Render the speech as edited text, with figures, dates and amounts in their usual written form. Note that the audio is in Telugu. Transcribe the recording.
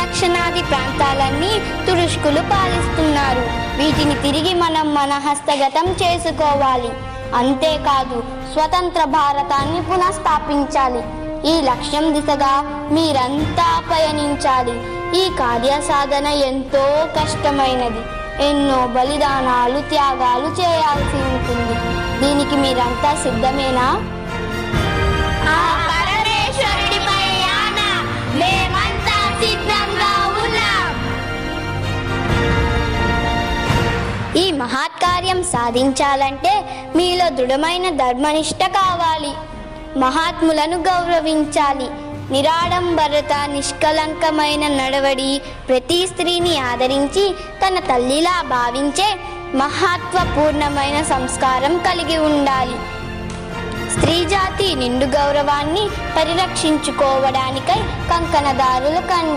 దక్షిణాది ప్రాంతాలన్నీ తురుష్కులు పాలిస్తున్నారు. వీటిని తిరిగి మనం మన హస్తగతం చేసుకోవాలి. అంతేకాదు స్వతంత్ర భారతాన్ని పునఃస్థాపించాలి. ఈ లక్ష్యం దిశగా మీరంతా పయనించాలి. ఈ కార్యసాధన ఎంతో కష్టమైనది. ఎన్నో బలిదానాలు, త్యాగాలు చేయాల్సి ఉంటుంది. దీనికి మీరంతా సిద్ధమేనా? ఈ మహత్కార్యం సాధించాలంటే మీలో దృఢమైన ధర్మనిష్ట కావాలి. మహాత్ములను గౌరవించాలి. నిరాడంబరత, నిష్కలంకమైన నడవడి, ప్రతి స్త్రీని ఆదరించి తన తల్లిలా భావించే మహత్వపూర్ణమైన సంస్కారం కలిగి ఉండాలి. స్త్రీ జాతి నిండు గౌరవాన్ని పరిరక్షించుకోవడానికై కంకణదారులు కండి.